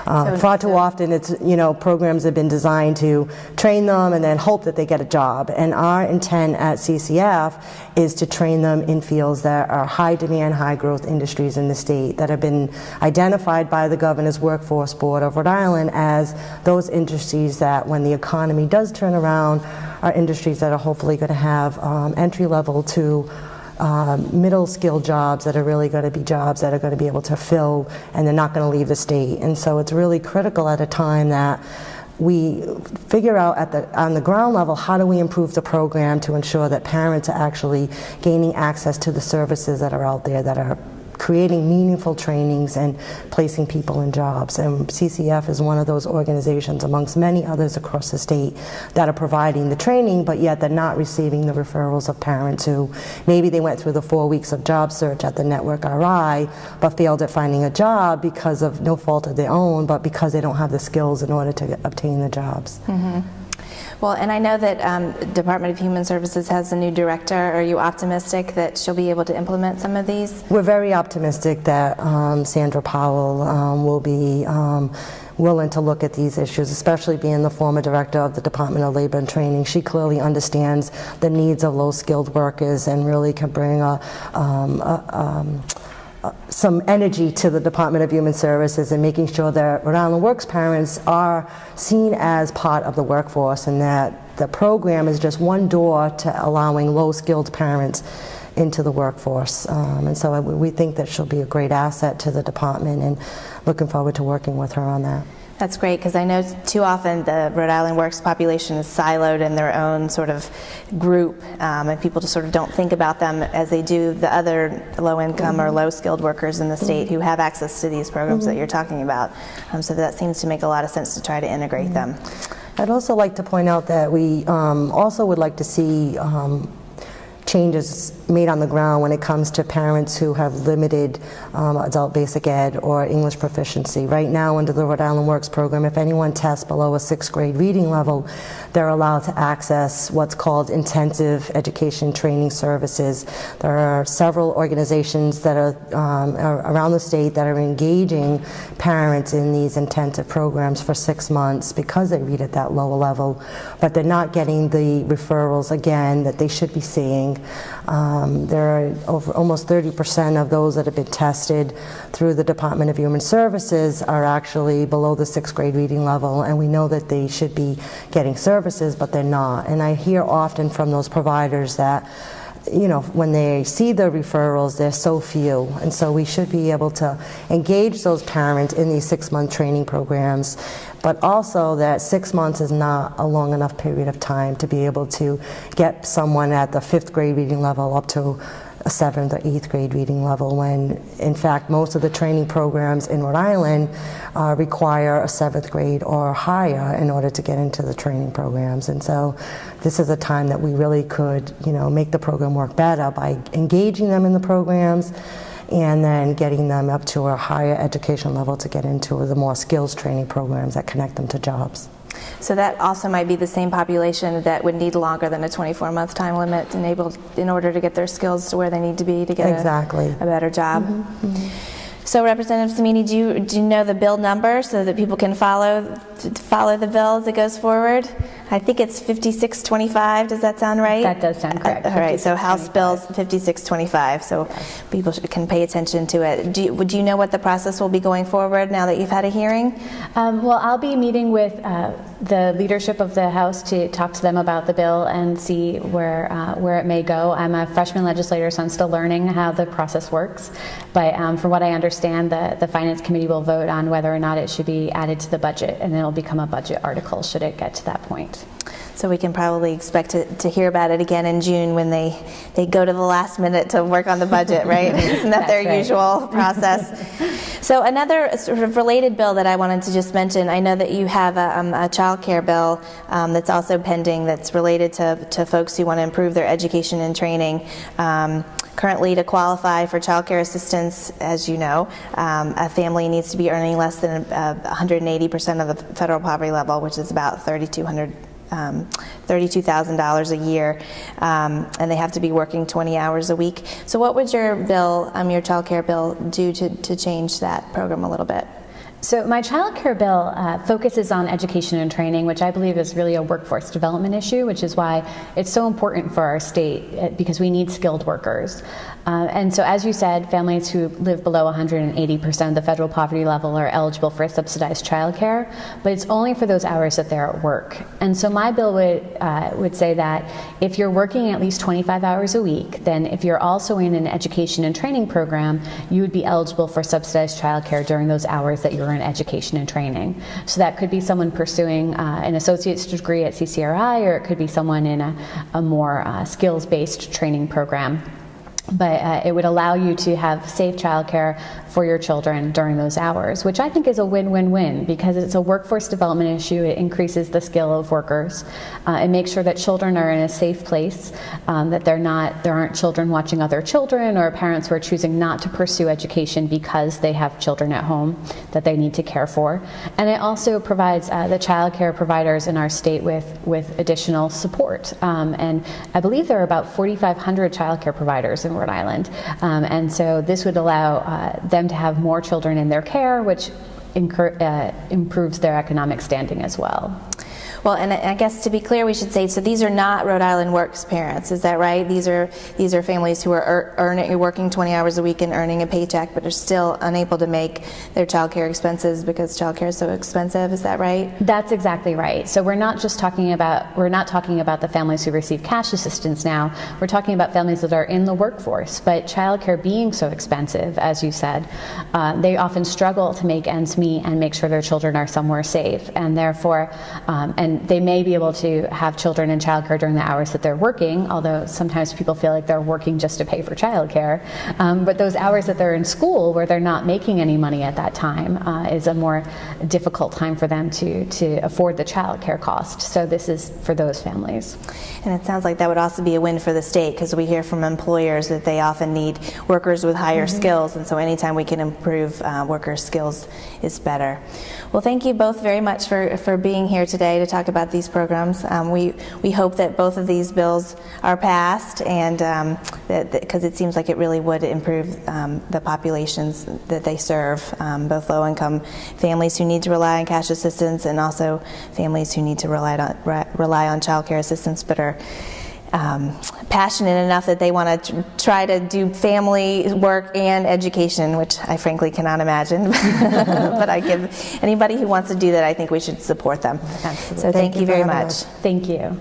Far too often, it's, programs have been designed to train them and then hope that they get a job. And our intent at CCF is to train them in fields that are high demand, high growth industries in the state that have been identified by the Governor's Workforce Board of Rhode Island as those industries that, when the economy does turn around, are industries that are hopefully going to have entry level to middle skill jobs that are really going to be jobs that are going to be able to fill, and they're not going to leave the state. And so it's really critical at a time that we figure out on the ground level, how do we improve the program to ensure that parents are actually gaining access to the services that are out there that are creating meaningful trainings and placing people in jobs. And CCF is one of those organizations amongst many others across the state that are providing the training, but yet they're not receiving the referrals of parents who maybe they went through the 4 weeks of job search at the Network RI but failed at finding a job because of no fault of their own, but because they don't have the skills in order to obtain the jobs. Mm-hmm. Well, and I know that Department of Human Services has a new director. Are you optimistic that she'll be able to implement some of these? We're very optimistic that Sandra Powell will be willing to look at these issues, especially being the former director of the Department of Labor and Training. She clearly understands the needs of low-skilled workers and really can bring some energy to the Department of Human Services and making sure that Rhode Island Works parents are seen as part of the workforce, and that the program is just one door to allowing low-skilled parents into the workforce. And so we think that she'll be a great asset to the department, and looking forward to working with her on that. That's great, because I know too often the Rhode Island Works population is siloed in their own sort of group, and people just sort of don't think about them as they do the other low-income or low-skilled workers in the state who have access to these programs that you're talking about. So that seems to make a lot of sense to try to integrate them. I'd also like to point out that we also would like to see changes made on the ground when it comes to parents who have limited adult basic ed or English proficiency. Right now, under the Rhode Island Works program, if anyone tests below a 6th grade reading level, they're allowed to access what's called intensive education training services. There are several organizations that are around the state that are engaging parents in these intensive programs for 6 months because they read at that lower level, but they're not getting the referrals, again, that they should be seeing. There are almost 30% of those that have been tested through the Department of Human Services are actually below the 6th grade reading level, and we know that they should be getting services, but they're not. And I hear often from those providers that, when they see the referrals, they're so few. And so we should be able to engage those parents in these 6-month training programs, but also that 6 months is not a long enough period of time to be able to get someone at the 5th grade reading level up to a 7th or 8th grade reading level, when in fact most of the training programs in Rhode Island require a 7th grade or higher in order to get into the training programs. And so this is a time that we really could make the program work better by engaging them in the programs and then getting them up to a higher education level to get into the more skills training programs that connect them to jobs. So that also might be the same population that would need longer than a 24-month time limit in order to get their skills to where they need to be to get a better job. So Representative Samini, do you know the bill number so that people can follow the bill as it goes forward? I think it's 5625. Does that sound right? That does sound correct. All right. So House Bill's 5625. So people can pay attention to it. Do you know what the process will be going forward now that you've had a hearing? Well, I'll be meeting with the leadership of the House to talk to them about the bill and see where it may go. I'm a freshman legislator, so I'm still learning how the process works. But from what I understand, the Finance Committee will vote on whether or not it should be added to the budget, and then it'll become a budget article should it get to that point. So we can probably expect to hear about it again in June when they go to the last minute to work on the budget, right? Isn't that their usual process? So another sort of related bill that I wanted to just mention, I know that you have a child care bill that's also pending that's related to folks who want to improve their education and training. Currently, to qualify for child care assistance, as you know, a family needs to be earning less than 180% of the federal poverty level, which is about $32,000 a year, and they have to be working 20 hours a week. So what would your bill, your child care bill, do to change that program a little bit? So my child care bill focuses on education and training, which I believe is really a workforce development issue, which is why it's so important for our state, because we need skilled workers. And so, as you said, families who live below 180% of the federal poverty level are eligible for subsidized child care, but it's only for those hours that they're at work. And so my bill would say that if you're working at least 25 hours a week, then if you're also in an education and training program, you would be eligible for subsidized child care during those hours that you're in education and training. So that could be someone pursuing an associate's degree at CCRI, or it could be someone in a more skills-based training program. But it would allow you to have safe childcare for your children during those hours, which I think is a win-win-win, because it's a workforce development issue. It increases the skill of workers. It makes sure that children are in a safe place, that there aren't children watching other children, or parents who are choosing not to pursue education because they have children at home that they need to care for. And it also provides the child care providers in our state with additional support. And I believe there are about 4,500 child care providers in Rhode Island. And so this would allow them to have more children in their care, which improves their economic standing as well. Well, and I guess to be clear, we should say, so these are not Rhode Island Works parents, is that right? These are families who are working 20 hours a week and earning a paycheck, but are still unable to make their child care expenses because child care is so expensive. Is that right? That's exactly right. So we're not talking about the families who receive cash assistance now. We're talking about families that are in the workforce, but child care being so expensive, as you said, they often struggle to make ends meet and make sure their children are somewhere safe, and therefore, and they may be able to have children in childcare during the hours that they're working, although sometimes people feel like they're working just to pay for childcare. But those hours that they're in school, where they're not making any money at that time, is a more difficult time for them to afford the childcare cost. So this is for those families. And it sounds like that would also be a win for the state, because we hear from employers that they often need workers with higher skills, and so anytime we can improve workers' skills is better. Well, thank you both very much for being here today to talk about these programs. We hope that both of these bills are passed, and because it seems like it really would improve the populations that they serve, both low-income families who need to rely on cash assistance and also families who need to rely on child care assistance but are passionate enough that they want to try to do family work and education, which I frankly cannot imagine. But I give anybody who wants to do that, I think we should support them. Absolutely. So thank you very much. Thank you.